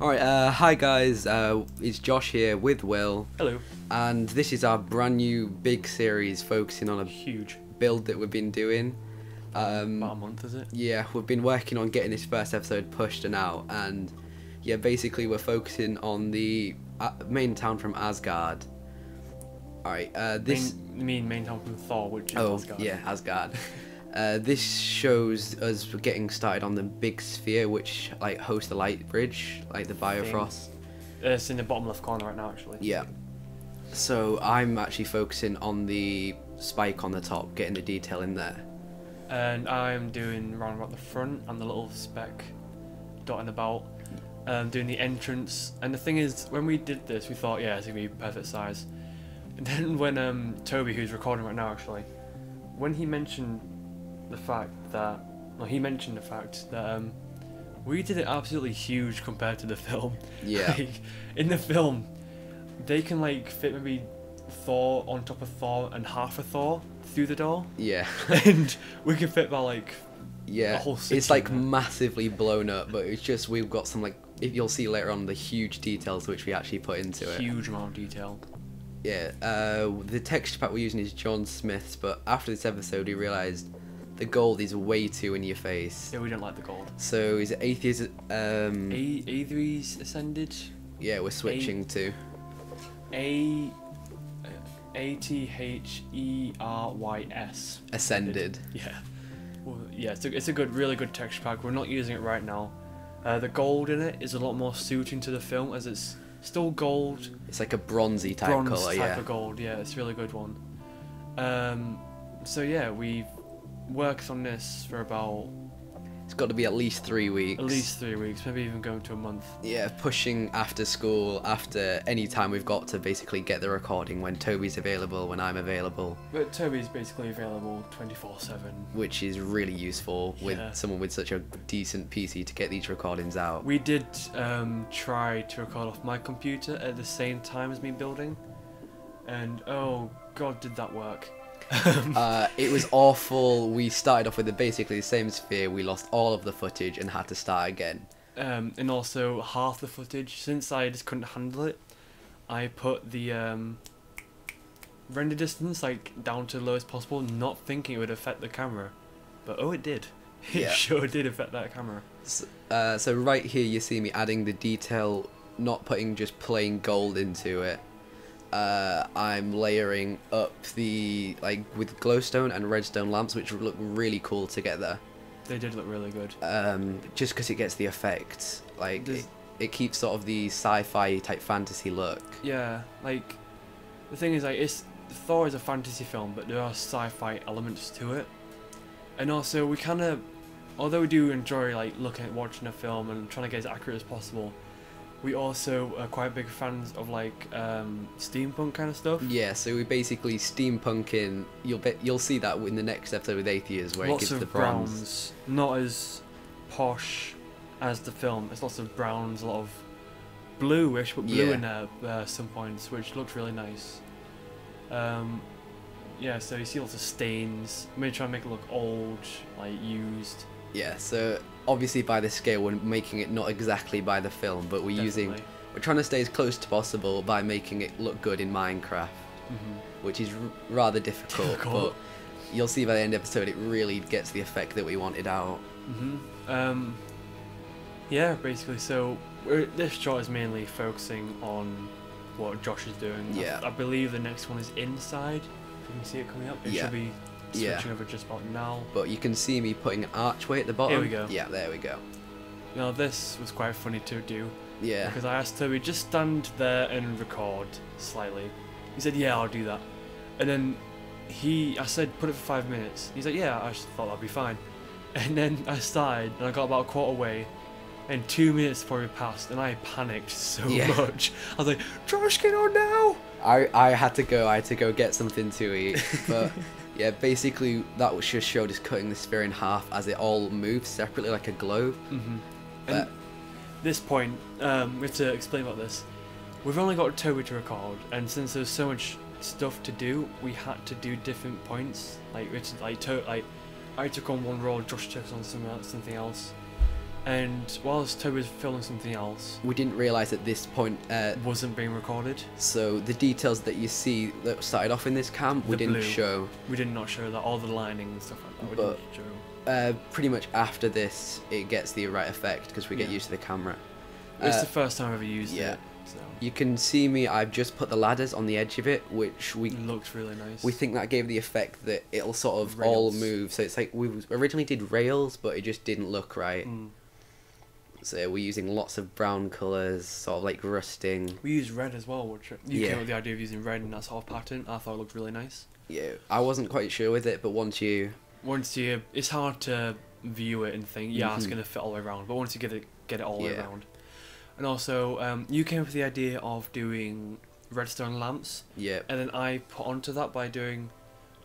Alright, hi guys, it's Josh here with Will. Hello. And this is our brand new big series focusing on a Huge. build that we've been doing. About a month, is it? Yeah, we've been working on getting this first episode pushed and out, and yeah, basically we're focusing on the main town from Asgard. Alright, this... Main town from Thor, which is Asgard. Yeah, Asgard. This shows us getting started on the big sphere, which like hosts the light bridge, like the Bifrost. It's in the bottom left corner right now, actually. Yeah. So I'm actually focusing on the spike on the top, getting the detail in there. And I'm doing round about the front and the little speck dotting about, doing the entrance. And the thing is, when we did this, we thought, yeah, it's gonna be perfect size. And then when Toby, who's recording right now, actually, when he mentioned the fact that, we did it absolutely huge compared to the film. Yeah. Like, in the film, they can like fit maybe Thor on top of Thor and half a Thor through the door. Yeah. And we can fit about like yeah. a whole city It's like in there. massively blown up, but it's just we've got some like, if you'll see later on, the huge details which we actually put into it. Huge amount of detail. Yeah. The texture pack we're using is John Smith's, but after this episode we realised the gold is way too in your face. Yeah, we don't like the gold. So is it Atheist? A3's Ascended. Yeah, we're switching to. ATHERYS. Ascended. Yeah. Well, yeah, it's a good, really good texture pack. We're not using it right now. The gold in it is a lot more suiting to the film, as it's still gold. It's like a bronzy type Bronze colour, type yeah. of gold. Yeah, it's a really good one. So yeah, we've worked on this for about It's got to be at least 3 weeks. at least 3 weeks, maybe even going to a month. Yeah, pushing after school, after any time we've got to basically get the recording when Toby's available, when I'm available, But Toby's basically available 24/7. which is really useful with Yeah. someone with such a decent PC to get these recordings out. We did try to record off my computer at the same time as me building, and oh god, did that work. It was awful. We started off with basically the same sphere, we lost all of the footage and had to start again. And also half the footage, since I just couldn't handle it, I put the render distance like down to the lowest possible, not thinking it would affect the camera, but oh, it did. It Yeah. sure did affect that camera. So right here you see me adding the detail, not putting just plain gold into it. I'm layering up the, like, with glowstone and redstone lamps, which look really cool together. They did look really good. Just because it gets the effect, like There's- it keeps sort of the sci-fi type fantasy look. Yeah, like the thing is, like, Thor is a fantasy film, but there are sci-fi elements to it, and also we kind of, although we do enjoy like watching a film and trying to get as accurate as possible, we also are quite big fans of like steampunk kind of stuff. Yeah, so we basically steampunking. You'll see that in the next episode with Atheist, where Lots it gives of the bronze. browns, not as posh as the film. It's lots of browns, a lot of bluish, but blue Yeah. in there some points, which looks really nice. Yeah, so you see lots of stains. Maybe try and make it look old, like used. Yeah, so obviously by the scale we're making it not exactly by the film, but we're Definitely. we're trying to stay as close to possible by making it look good in Minecraft, which is rather difficult, Difficult. but you'll see by the end of the episode it really gets the effect that we wanted out. Yeah, basically. So this shot is mainly focusing on what Josh is doing. Yeah. I believe the next one is inside. If you can see it coming up, it Yeah. should be Yeah. switching over just about now. But you can see me putting an archway at the bottom. Here we go. Yeah, there we go. Now this was quite funny to do, Yeah. because I asked Toby, just stand there and record slightly. He said, yeah, I'll do that. And then I said, put it for 5 minutes. He's like, yeah, I just thought that'd be fine. And then I started, and I got about a quarter way, and 2 minutes before we passed, and I panicked so Yeah. much. I was like, Josh, get on now! I had to go get something to eat, but yeah, basically that was just showed us cutting the sphere in half as it all moves separately like a globe. And this point, we have to explain about this. We've only got Toby to record, and since there's so much stuff to do, we had to do different points. Like, I took on one role, Josh took on something else, And whilst Toby was filming something else, we didn't realise at this point. Wasn't being recorded. So the details that you see that started off in this cam, we didn't show. We did not show that, all the lining and stuff like that. We didn't show. Pretty much after this, it gets the right effect because we get used to the camera. It's the first time I've ever used it. So. You can see me. I've just put the ladders on the edge of it, which it looks really nice. We think that gave the effect that it'll sort of all move. So it's like we originally did rails, but it just didn't look right. So we're using lots of brown colours, sort of like rusting. We use red as well, which you came up with the idea of using red in that sort of pattern. I thought it looked really nice. Yeah, I wasn't quite sure with it, but once you, it's hard to view it and think, it's gonna fit all the way around. But once you get it all the way around. And also, you came up with the idea of doing redstone lamps. Yeah. And then I put onto that by doing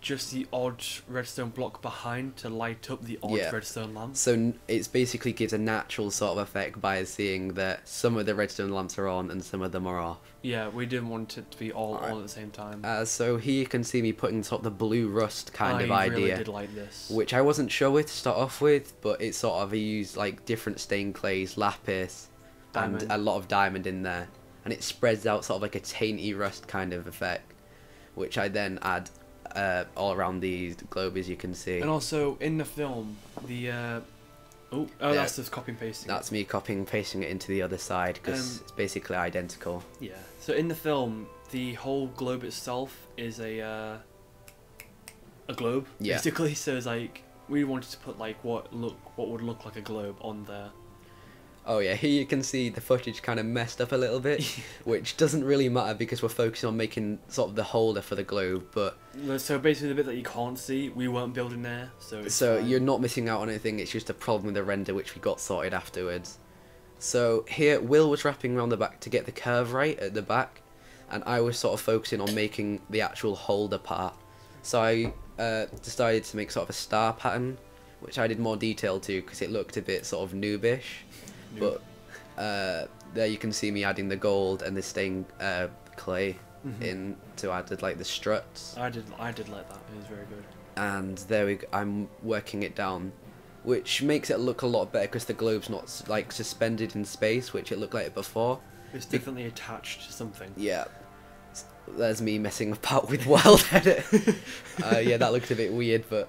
just the odd redstone block behind to light up the odd redstone lamp. So it basically gives a natural sort of effect by seeing that some of the redstone lamps are on and some of them are off. Yeah, we didn't want it to be all on at the same time. So here you can see me putting sort of the blue rust kind of idea. I really did like this. Which I wasn't sure with to start off with, but it's sort of, I used like different stained clays, lapis, and a lot of diamond in there. And it spreads out sort of like a tainty rust kind of effect, which I then add all around the globe, as you can see. And also in the film, that's just copy and pasting. That's me copying and pasting it into the other side because it's basically identical. Yeah. So in the film, the whole globe itself is a globe, basically. So it's like we wanted to put like what would look like a globe on there. Oh yeah, here you can see the footage kind of messed up a little bit, which doesn't really matter because we're focusing on making sort of the holder for the globe, but... So basically the bit that you can't see, we weren't building there, so it's So you're not missing out on anything, it's just a problem with the render which we got sorted afterwards. So here, Will was wrapping around the back to get the curve right at the back, and I was sort of focusing on making the actual holder part. So I decided to make sort of a star pattern, which I did more detail to because it looked a bit sort of noobish. But there you can see me adding the gold and the stained clay in to add like the struts. I did like that. It was very good. And there I'm working it down, which makes it look a lot better because the globe's not like suspended in space, which it looked like before. It's definitely attached to something. Yeah. There's me messing about with World Edit. Yeah, that looked a bit weird, but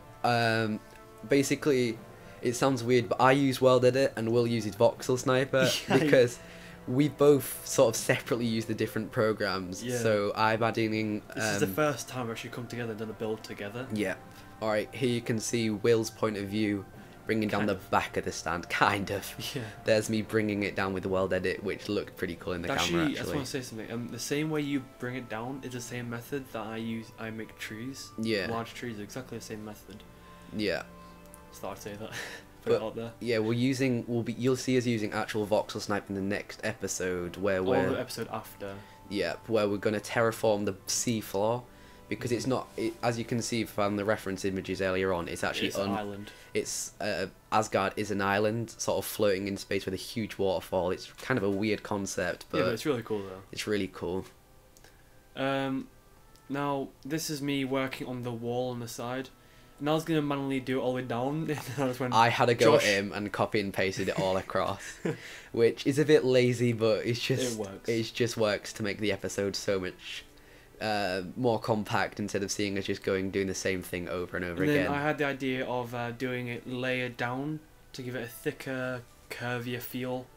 basically. It sounds weird, but I use World Edit and Will uses Voxel Sniper because we both sort of separately use the different programs. Yeah. So I'm adding in... This is the first time we actually come together and done a build together. Yeah. Alright, here you can see Will's point of view bringing down the back of the stand, kind of. Yeah. There's me bringing it down with the World Edit, which looked pretty cool in the camera, actually. I just want to say something. The same way you bring it down is the same method that I use. I make trees. Yeah. Large trees, exactly the same method. Yeah. Just thought I'd say that. Put it out there. Yeah, you'll see us using actual voxel snipe in the next episode where we're... the episode after. Yeah, where we're going to terraform the sea floor, because it's not, as you can see from the reference images earlier on, it's actually an island. It's Asgard is an island, sort of floating in space with a huge waterfall. It's kind of a weird concept, but it's really cool though. It's really cool. Now this is me working on the wall on the side. And I was gonna manually do it all the way down. I had to go at him and copy and pasted it all across, which is a bit lazy, but it works. It just works to make the episode so much more compact instead of seeing us just doing the same thing over and over again. Then I had the idea of doing it layered down to give it a thicker, curvier feel.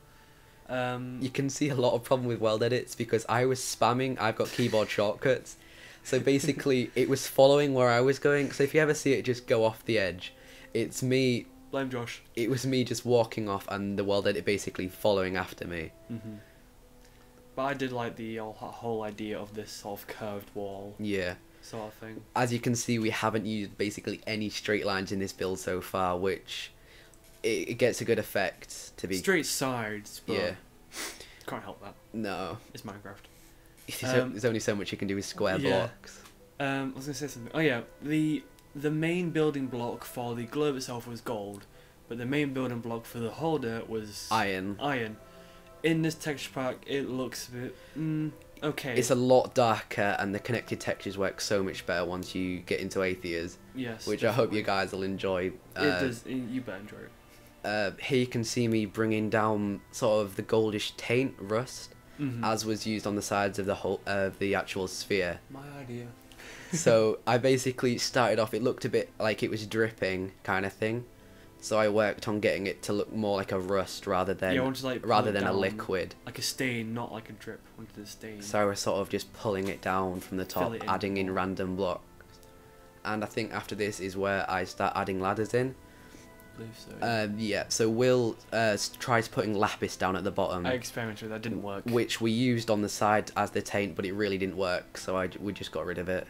You can see a lot of problem with World Edits because I was spamming. I've got keyboard shortcuts. So basically, it was following where I was going. So if you ever see it just go off the edge, it's me... Blame Josh. It was me just walking off and the World Edit basically following after me. But I did like the whole idea of this sort of curved wall. Yeah. Sort of thing. As you can see, we haven't used basically any straight lines in this build so far, which it gets a good effect to be... Straight sides, but yeah. Can't help that. No. It's Minecraft. There's only so much you can do with square blocks. I was gonna say something. Oh yeah, the main building block for the globe itself was gold, but the main building block for the holder was iron. In this texture pack, it looks a bit okay. It's a lot darker, and the connected textures work so much better once you get into Atheas. Yes. Which definitely. I hope you guys will enjoy. It does. You better enjoy it. here you can see me bringing down sort of the goldish taint rust, as was used on the sides of the whole the actual sphere. My idea. So I basically started off, it looked a bit like it was dripping kind of thing, so I worked on getting it to look more like a rust rather than a liquid, like a stain, not like a drip onto the stain. So I was sort of just pulling it down from the top, adding in random blocks, and I think after this is where I start adding ladders in. Yeah, so Will tries putting lapis down at the bottom. I experimented with that, didn't work. Which we used on the side as the taint, but it really didn't work, so we just got rid of it.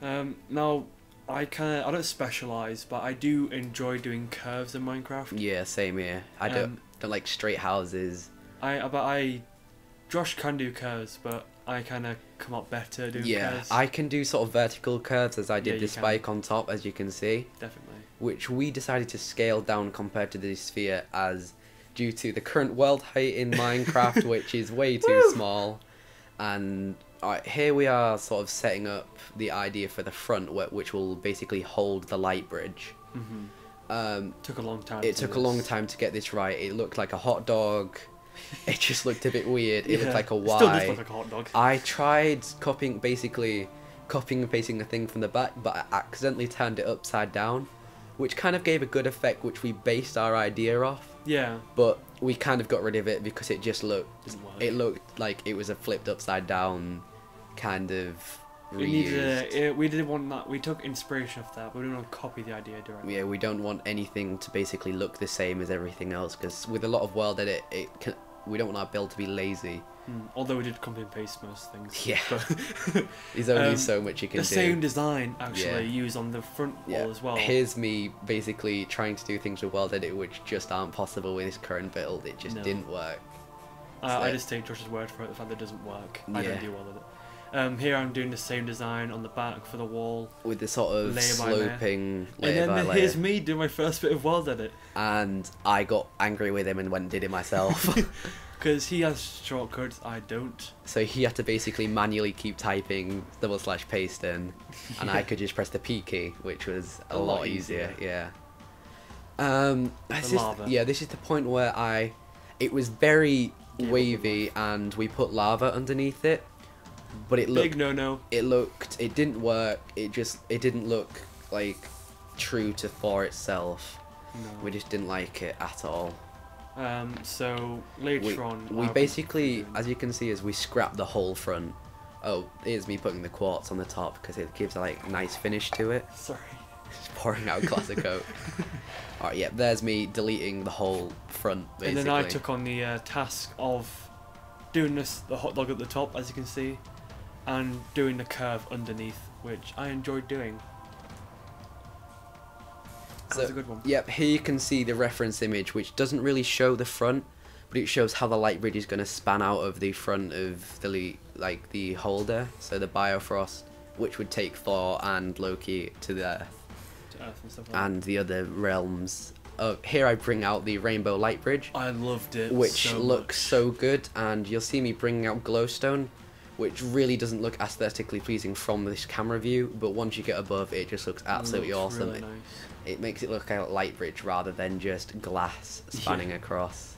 Now, I don't specialise, but I do enjoy doing curves in Minecraft. Yeah, same here. I don't like straight houses. Josh can do curves, but I kind of come up better doing curves. I can do sort of vertical curves, as I did the spike on top, as you can see. Definitely. Which we decided to scale down compared to the sphere, as due to the current world height in Minecraft, which is way too small. And here we are sort of setting up the idea for the front, which will basically hold the light bridge. Took a long time. It took a long time to get this right. It looked like a hot dog. It just looked a bit weird. It looked like a Y. Still does look like a hot dog. I tried copying and pasting the thing from the back, but I accidentally turned it upside down, which kind of gave a good effect, which we based our idea off. Yeah. But we kind of got rid of it because it just looked... Didn't work. It looked like it was a flipped upside down kind of reused. We didn't want that. We took inspiration off that, but we didn't want to copy the idea directly. Yeah, we don't want anything to basically look the same as everything else, because with a lot of world edit, we don't want our build to be lazy. Although we did copy and paste most things. Yeah. There's only so much you can do. The same design actually used on the front wall as well. Here's me basically trying to do things with world edit which just aren't possible with this current build. It just didn't work. I just take Josh's word for it, the fact that it doesn't work. I don't do well with it. Here I'm doing the same design on the back for the wall. With the sort of sloping layer by layer. And then here's me doing my first bit of world edit. And I got angry with him and went and did it myself. Because he has shortcuts, I don't. So he had to basically manually keep typing /paste in, and I could just press the P key, which was a lot easier. Yeah. This is the point where it was very wavy, and we put lava underneath it, but it looked big no. It didn't work. It didn't look like true to Thor itself. No. We just didn't like it at all. So later on, we basically, as you can see, we scrapped the whole front. Oh, here's me putting the quartz on the top because it gives a nice finish to it. Sorry. Just pouring out glass of coat. Alright, yeah, there's me deleting the whole front, basically. And then I took on the task of doing the hot dog at the top, as you can see, and doing the curve underneath, which I enjoyed doing. That's a good one. Yep, here you can see the reference image, which doesn't really show the front, but it shows how the light bridge is going to span out of the front of the holder, so the Biofrost, which would take Thor and Loki to the Earth and stuff like that. And the other realms. Here I bring out the rainbow light bridge. I loved it. Which looks so good, and you'll see me bringing out glowstone, which really doesn't look aesthetically pleasing from this camera view, but once you get above, it just looks absolutely awesome. Really nice. It makes it look like a light bridge rather than just glass spanning across.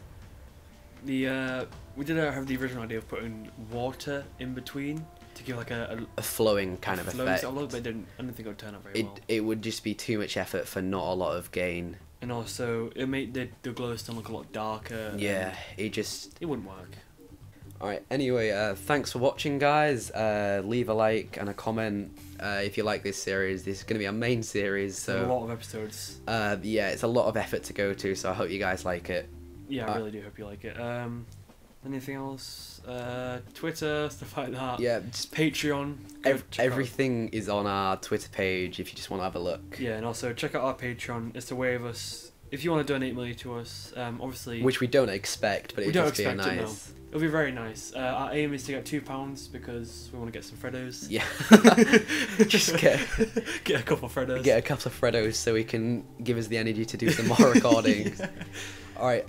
We did have the original idea of putting water in between to give like a flowing kind of effect. I didn't think it would turn out very well. It would just be too much effort for not a lot of gain. And also, it made the glowstone look a lot darker. Yeah, it wouldn't work. Alright, anyway, thanks for watching, guys. Leave a like and a comment if you like this series. This is going to be our main series. So a lot of episodes. Yeah, it's a lot of effort to go to, so I hope you guys like it. Yeah, I really do hope you like it. Anything else? Twitter, stuff like that. Yeah, just Patreon. Everything is on our Twitter page if you just want to have a look. Yeah, and also check out our Patreon. It's a way of us, if you want to donate money to us, obviously. Which we don't expect, but it would just be nice. It'll be very nice. Our aim is to get £2 because we want to get some Freddos. Yeah. Just get a couple of Freddos. Get a couple of Freddos so we can give us the energy to do some more recordings. Alright,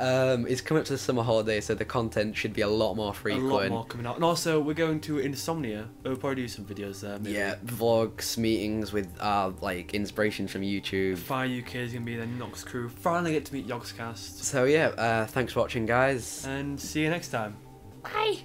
it's coming up to the summer holiday, so the content should be a lot more frequent. A lot more coming out. And also, we're going to Insomnia. We'll probably do some videos there. Maybe. Yeah, vlogs, meetings with like inspirations from YouTube. Fire UK is going to be the Nox crew. Finally get to meet Yogscast. So yeah, thanks for watching, guys. And see you next time. Bye!